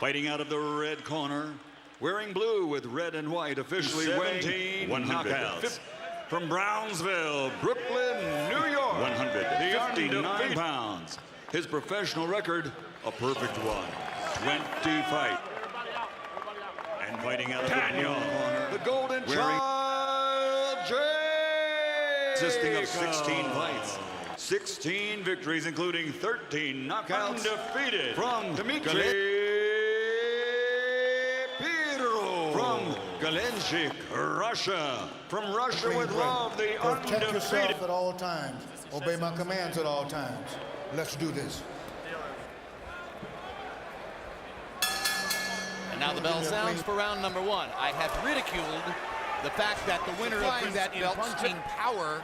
Fighting out of the red corner, wearing blue with red and white, officially weighing 100 knockouts. From Brownsville, Brooklyn, New York, 159 pounds. His professional record, a perfect one. 20 fights. And fighting out of Daniel, the Golden Child, consisting of 16 fights, 16 victories, including 13 knockouts. Undefeated from Dmitry Pirog from Russia. From Russia with love, the undefeated. Protect yourself at all times. Obey my commands at all times. Let's do this. And now the bell sounds for round number one. I have ridiculed the fact that the winner of that belt, punching power,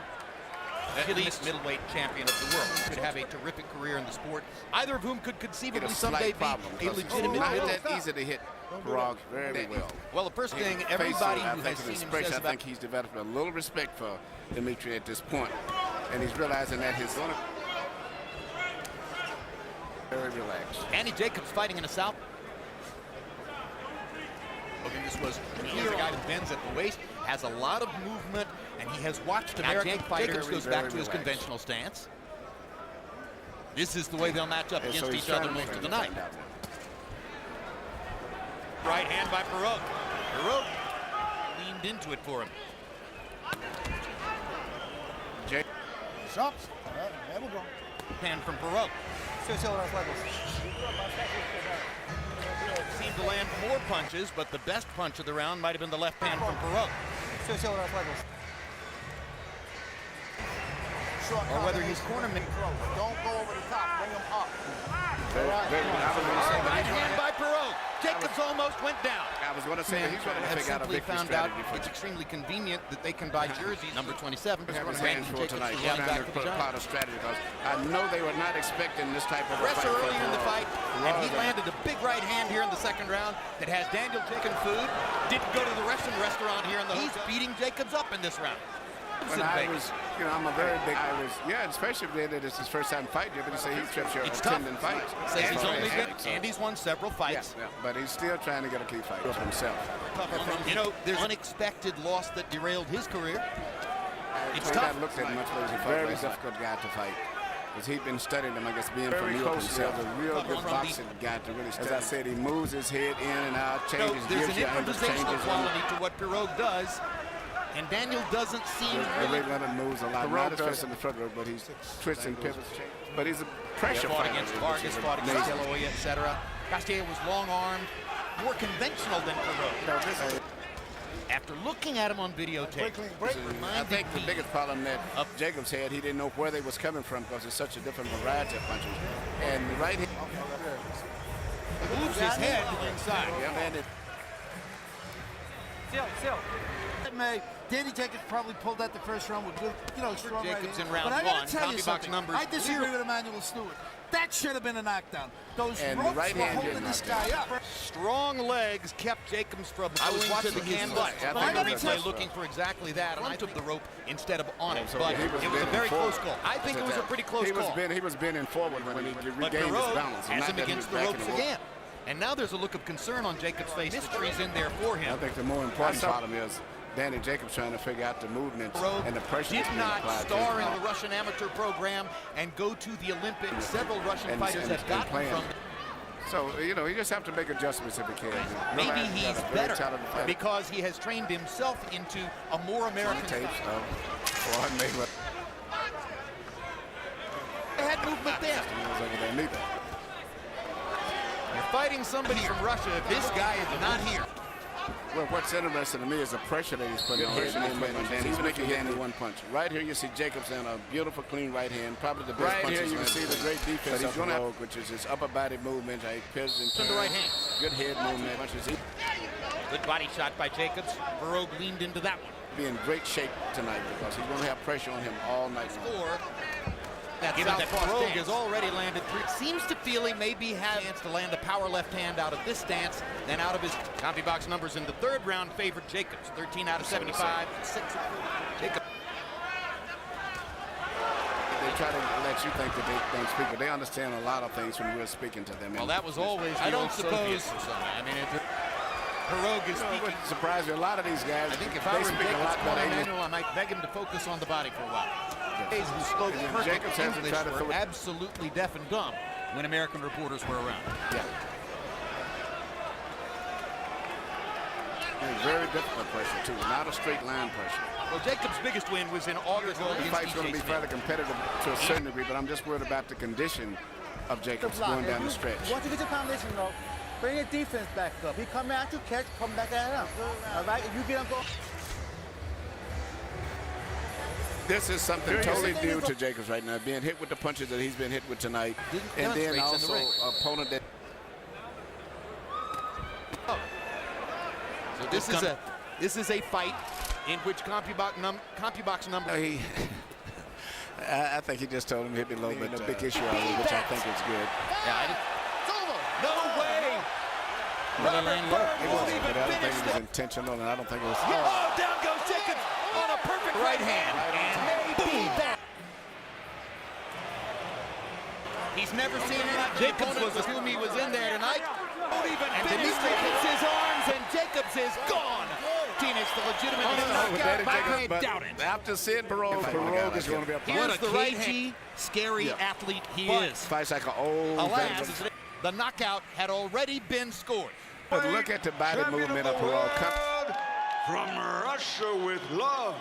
at least middleweight champion of the world, could have a terrific career in the sport. Either of whom could conceivably someday be a legitimate not middle. that easy to hit Pirog very well. Well, the first thing everybody who has seen him says I about... think he's developed a little respect for Dmitry at this point, and he's realizing that his very relaxed. Andy Jacobs fighting in the south. This was here, a guy who bends at the waist, has a lot of movement, and he has watched American fighters. Jacobs goes back to his conventional stance. This is the way they'll match up against each other most of the night. Right hand by Pirog. Pirog leaned into it for him. Hand from Pirog. Seemed to land more punches, but the best punch of the round might have been the left hand from Pirog. Or whether his cornerman... Don't go over the top, bring him up. Right hand by Pirog. Jacobs almost went down. I was going to say that he's going to figure out a victory found out strategy. it's extremely convenient that they can buy jerseys. Number 27. His hands full tonight. He's trying to put a part of strategy because I know they were not expecting this type of a fight. Earlier in the fight, and he landed a big right hand here in the second round that has Daniel taking food. Didn't go to the Russian restaurant here in the He's beating Jacobs up in this round. When I was, I'm a very big. Especially if it's his first time fighting. But he said he's trips here attending fights. Says he's only good. Andy's won several fights. Yeah, but he's still trying to get a key fight for himself. You know, there's an unexpected loss that derailed his career. It's tough. tough. Looked at much as a very difficult guy to fight. Because he'd been studying him, I guess, being from New York himself. A real good boxing guy to really study. As I said, he moves his head in and out, changes there's gears, an improvisational quality to what Pirog does. And Daniel doesn't seem really... Leonard moves a lot. Not especially in the front row, but he's twisting, pivots. But he's a pressure fighter. Fought against Vargas, fought against Eloy, etc. Castillo was long-armed, more conventional than Pirog. After looking at him on videotape, I think the biggest problem that Jacobs had, he didn't know where they was coming from because it's such a different variety of punches. And the right hand moves his head inside. Danny Jacobs probably pulled out the first round with good, strong Jacobs right in round one. But I gotta one. tell you something. Numbers I disagree with Emmanuel Stewart. That should have been a knockdown. Those and ropes right were holding this guy up. Strong legs kept Jacobs from going to the canvas. I got to play looking for exactly that, and I took the rope instead of on it. But it was a very close call. I think it was a pretty close call. He was bending forward when he regained his balance. Has him against the ropes again. And now there's a look of concern on Jacobs' face. Mystery's in there for him. I think the more important problem is Danny Jacobs trying to figure out the movements and the pressure. Did not star in the Russian amateur program and go to the Olympics. Several Russian fighters have gotten from. So, you just have to make adjustments if you can. Maybe he's better because he has trained himself into a more American tapes style. They had movement there. You're fighting somebody from Russia. This guy is not here. Well, what's interesting to me is the pressure that he's putting on his and he's making hit in one punch. Right here, you see Jacobs in a beautiful, clean right hand, probably the best punch. Right here, you can see the great defense of Pirog, which is his upper body movement. He pivots into the right hand. Good head movement. Good body shot by Jacobs. Pirog leaned into that one. Be in great shape tonight because he's going to have pressure on him all night long. Given that Pirog has already landed three, seems to feel he maybe has a chance to land a power left hand out of this stance, then out of his CompuBox numbers in the third round favored Jacobs. 13 out of 75, 6. Jacobs. try to let you think that they don't speak, but they understand a lot of things when we're speaking to them. Well, that was always the I don't old Soviet suppose. persona. I mean, Pirog is It speaking. wouldn't surprise me. A lot of these guys, I think if I they were speak a lot Jacobs' better corner English. manual, I might beg him to focus on the body for a while. Guys who spoke And perfect Jacobs has to English try to were throw it. absolutely deaf and dumb when American reporters were around. Yeah. Very difficult pressure, too. Not a straight line pressure. Well, Jacobs' biggest win was in August The against fight's going to be Smith. fairly competitive to a certain degree, but I'm just worried about the condition of Jacobs going down the stretch. Once you get your combination, bring your defense back up. He come out to catch, come back at him. All right, if you get him going. This is something totally new to Jacobs right now, being hit with the punches that he's been hit with tonight, and then demonstrates in the also ring. opponent that. So this is a fight in which CompuBox number. I think he just told him to hit me a little bit. A big issue out of it, which I think is good. Yeah, no way! Robert Bird won't even But I don't finish think it was the. intentional, and I don't think it was. Oh, down goes Jacobs on a perfect right hand, and maybe that. He's never seen it. Jacobs was with whom he was in there tonight. Won't even finish. Dmitry hits his arms, and Jacobs is gone. It's the legitimate knockout by Pirog. But Doubt it. after seeing Pirog is going to be a problem. Here's the right hand. Scary athlete he is. Fights like an old Alas, veteran. the knockout had already been scored. But look at the body movement of Pirog. From Russia with love,